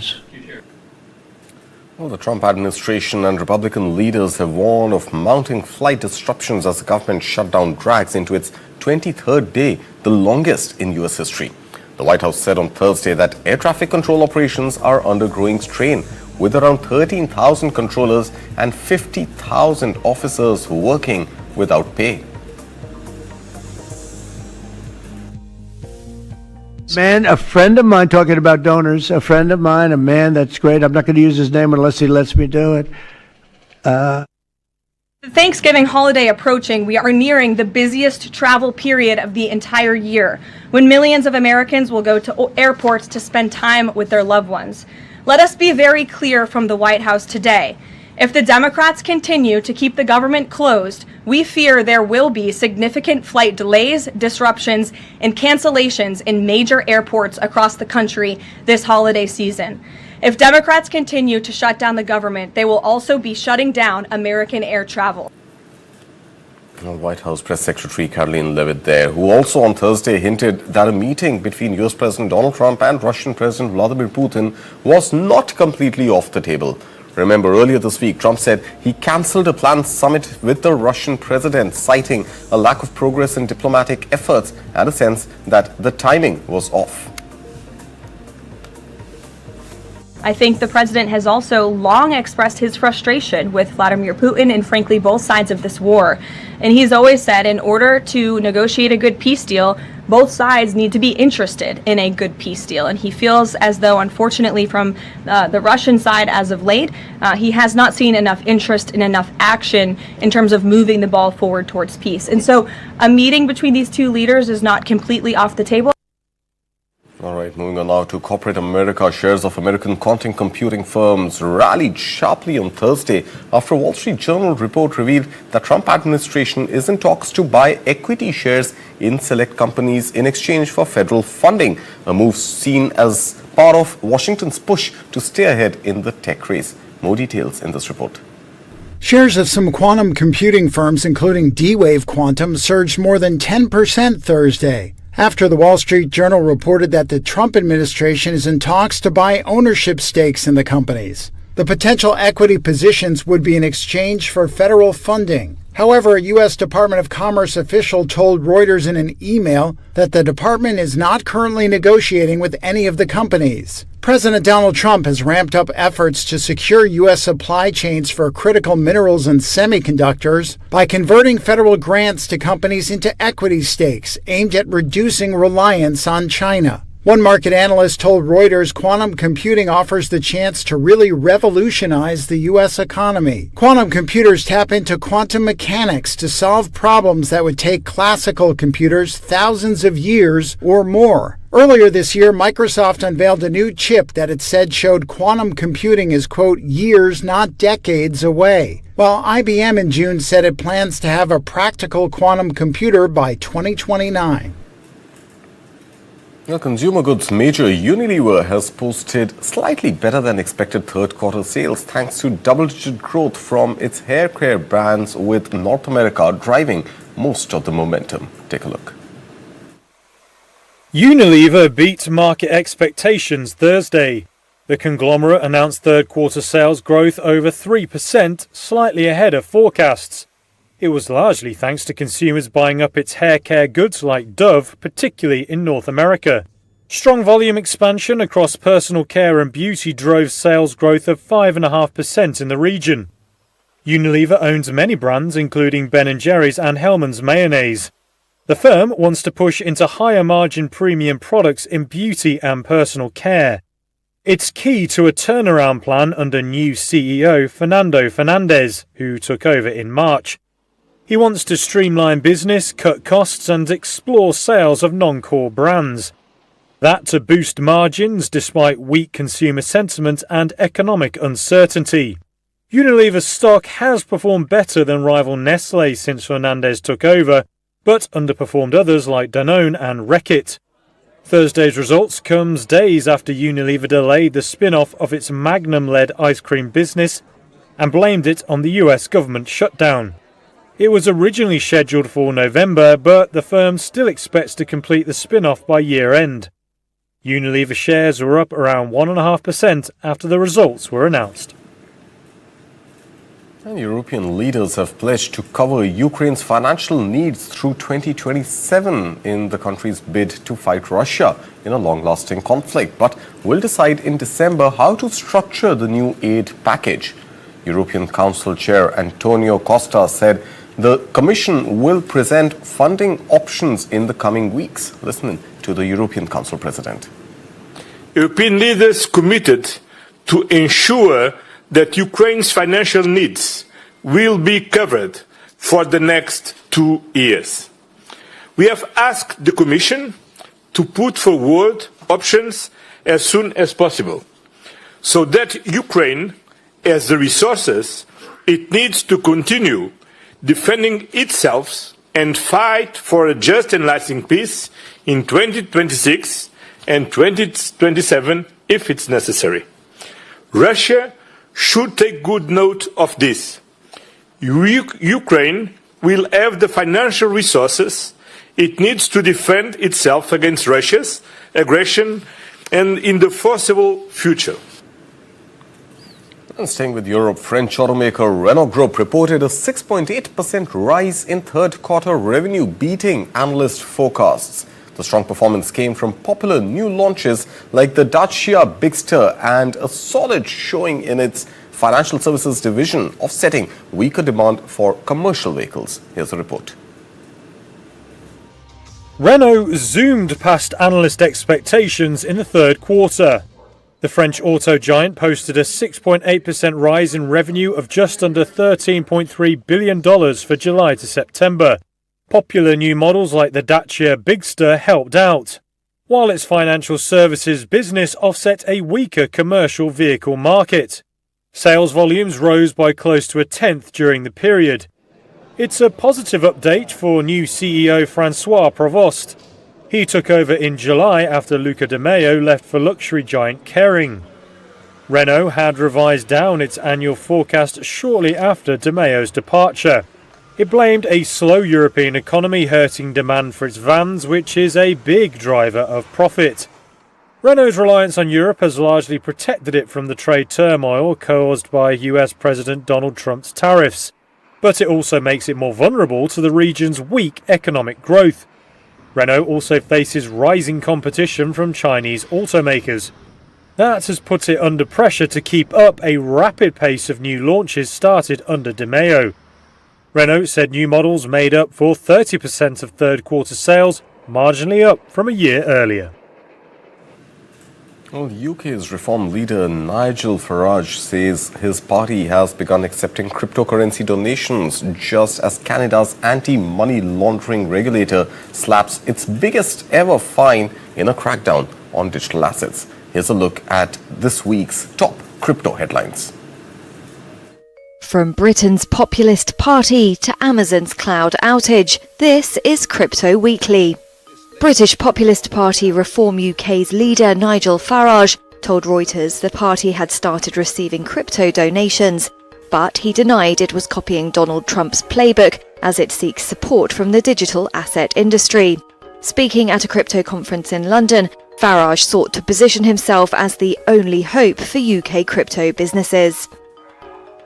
the Trump administration and Republican leaders have warned of mounting flight disruptions as the government shutdown drags into its 23rd day, the longest in U.S. history. The White House said on Thursday that air traffic control operations are under growing strain, with around 13,000 controllers and 50,000 officers working without pay. Man, a friend of mine, talking about donors, a friend of mine, a man that's great. I'm not going to use his name unless he lets me do it. The Thanksgiving holiday approaching, we are nearing the busiest travel period of the entire year, when millions of Americans will go to airports to spend time with their loved ones. Let us be very clear from the White House today. If the Democrats continue to keep the government closed, we fear there will be significant flight delays, disruptions, and cancellations in major airports across the country this holiday season. If Democrats continue to shut down the government, they will also be shutting down American air travel. White House Press Secretary Karoline Leavitt there, who also on Thursday hinted that a meeting between U.S. President Donald Trump and Russian President Vladimir Putin was not completely off the table. Remember, earlier this week, Trump said he cancelled a planned summit with the Russian president, citing a lack of progress in diplomatic efforts and a sense that the timing was off. I think the president has also long expressed his frustration with Vladimir Putin and frankly both sides of this war. And he's always said in order to negotiate a good peace deal, both sides need to be interested in a good peace deal. And he feels as though, unfortunately, from the Russian side as of late, he has not seen enough interest and enough action in terms of moving the ball forward towards peace. And so a meeting between these two leaders is not completely off the table. All right, moving on now to corporate America. Shares of American quantum computing firms rallied sharply on Thursday after a Wall Street Journal report revealed that Trump administration is in talks to buy equity shares in select companies in exchange for federal funding, a move seen as part of Washington's push to stay ahead in the tech race. More details in this report. Shares of some quantum computing firms, including D-Wave Quantum, surged more than 10% Thursday, after the Wall Street Journal reported that the Trump administration is in talks to buy ownership stakes in the companies. The potential equity positions would be in exchange for federal funding. However, a U.S. Department of Commerce official told Reuters in an email that the department is not currently negotiating with any of the companies. President Donald Trump has ramped up efforts to secure U.S. supply chains for critical minerals and semiconductors by converting federal grants to companies into equity stakes aimed at reducing reliance on China. One market analyst told Reuters quantum computing offers the chance to really revolutionize the U.S. economy. Quantum computers tap into quantum mechanics to solve problems that would take classical computers thousands of years or more. Earlier this year, Microsoft unveiled a new chip that it said showed quantum computing is, quote, years, not decades away, while IBM in June said it plans to have a practical quantum computer by 2029. Consumer goods major Unilever has posted slightly better than expected third quarter sales thanks to double-digit growth from its hair care brands, with North America driving most of the momentum. Take a look. Unilever beat market expectations Thursday. The conglomerate announced third quarter sales growth over 3%, slightly ahead of forecasts. It was largely thanks to consumers buying up its hair care goods like Dove, particularly in North America. Strong volume expansion across personal care and beauty drove sales growth of 5.5% in the region. Unilever owns many brands, including Ben & Jerry's and Hellmann's mayonnaise. The firm wants to push into higher margin premium products in beauty and personal care. It's key to a turnaround plan under new CEO Fernando Fernandez, who took over in March. He wants to streamline business, cut costs and explore sales of non-core brands. That to boost margins despite weak consumer sentiment and economic uncertainty. Unilever's stock has performed better than rival Nestlé since Fernandez took over, but underperformed others like Danone and Reckitt. Thursday's results comes days after Unilever delayed the spin-off of its Magnum-led ice cream business and blamed it on the US government shutdown. It was originally scheduled for November, but the firm still expects to complete the spin-off by year-end. Unilever shares were up around 1.5% after the results were announced. And European leaders have pledged to cover Ukraine's financial needs through 2027 in the country's bid to fight Russia in a long-lasting conflict, but will decide in December how to structure the new aid package. European Council Chair Antonio Costa said the Commission will present funding options in the coming weeks. Listen to the European Council President. European leaders committed to ensure that Ukraine's financial needs will be covered for the next 2 years. We have asked the Commission to put forward options as soon as possible, so that Ukraine has the resources it needs to continue defending itself and fight for a just and lasting peace in 2026 and 2027 if it's necessary. Russia should take good note of this. Ukraine will have the financial resources it needs to defend itself against Russia's aggression and in the foreseeable future. And staying with Europe, French automaker Renault Group reported a 6.8% rise in third quarter revenue, beating analyst forecasts. The strong performance came from popular new launches like the Dacia Bigster and a solid showing in its financial services division, offsetting weaker demand for commercial vehicles. Here's a report. Renault zoomed past analyst expectations in the third quarter. The French auto giant posted a 6.8% rise in revenue of just under $13.3 billion for July to September. Popular new models like the Dacia Bigster helped out, while its financial services business offset a weaker commercial vehicle market. Sales volumes rose by close to a tenth during the period. It's a positive update for new CEO Francois Provost. He took over in July after Luca De Meo left for luxury giant Kering. Renault had revised down its annual forecast shortly after De Meo's departure. It blamed a slow European economy hurting demand for its vans, which is a big driver of profit. Renault's reliance on Europe has largely protected it from the trade turmoil caused by US President Donald Trump's tariffs. but it also makes it more vulnerable to the region's weak economic growth. Renault also faces rising competition from Chinese automakers. That has put it under pressure to keep up a rapid pace of new launches started under De Meo. Renault said new models made up for 30% of third quarter sales, marginally up from a year earlier. Well, UK's reform leader Nigel Farage says his party has begun accepting cryptocurrency donations just as Canada's anti-money laundering regulator slaps its biggest ever fine in a crackdown on digital assets. Here's a look at this week's top crypto headlines. From Britain's populist party to Amazon's cloud outage, this is Crypto Weekly. British Populist Party Reform UK's leader Nigel Farage told Reuters the party had started receiving crypto donations, but he denied it was copying Donald Trump's playbook as it seeks support from the digital asset industry. Speaking at a crypto conference in London, Farage sought to position himself as the only hope for UK crypto businesses.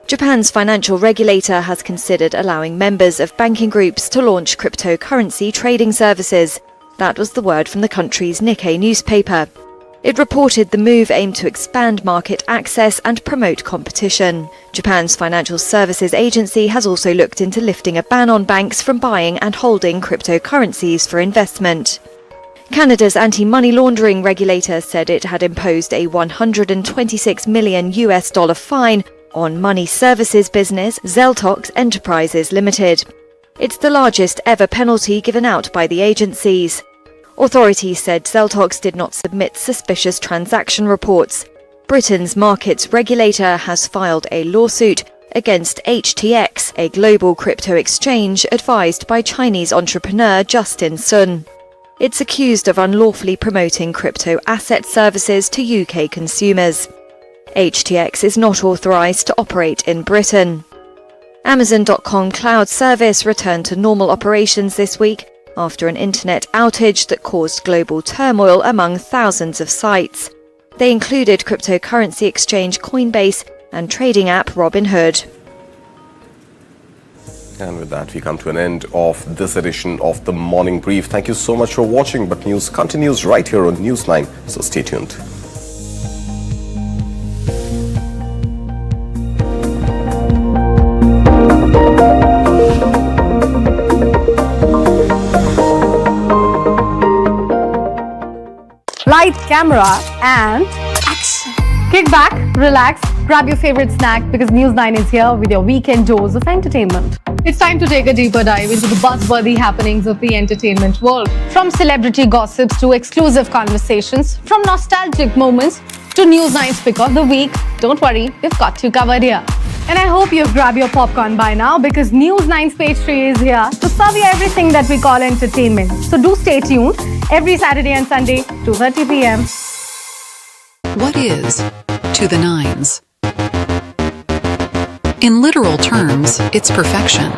Japan's financial regulator has considered allowing members of banking groups to launch cryptocurrency trading services. That was the word from the country's Nikkei newspaper. It reported the move aimed to expand market access and promote competition. Japan's financial services agency has also looked into lifting a ban on banks from buying and holding cryptocurrencies for investment. Canada's anti-money laundering regulator said it had imposed a $126 million fine on money services business Zeltox Enterprises Limited. It's the largest ever penalty given out by the agencies. Authorities said Zeltox did not submit suspicious transaction reports. Britain's markets regulator has filed a lawsuit against HTX, a global crypto exchange advised by Chinese entrepreneur Justin Sun. It's accused of unlawfully promoting crypto asset services to UK consumers. HTX is not authorised to operate in Britain. Amazon.com cloud service returned to normal operations this week after an internet outage that caused global turmoil among thousands of sites. They included cryptocurrency exchange Coinbase and trading app Robinhood. And with that, we come to an end of this edition of the Morning Brief. Thank you so much for watching, but news continues right here on News 9, so stay tuned. Light, camera, and action. Kick back, relax, grab your favorite snack because News 9 is here with your weekend dose of entertainment. It's time to take a deeper dive into the buzzworthy happenings of the entertainment world. From celebrity gossips to exclusive conversations, from nostalgic moments to News 9's pick of the week, don't worry, we've got you covered here. And I hope you've grabbed your popcorn by now because News 9's page 3 is here to serve you everything that we call entertainment. So do stay tuned every Saturday and Sunday, 2:30 p.m. What is to the nines? In literal terms, it's perfection.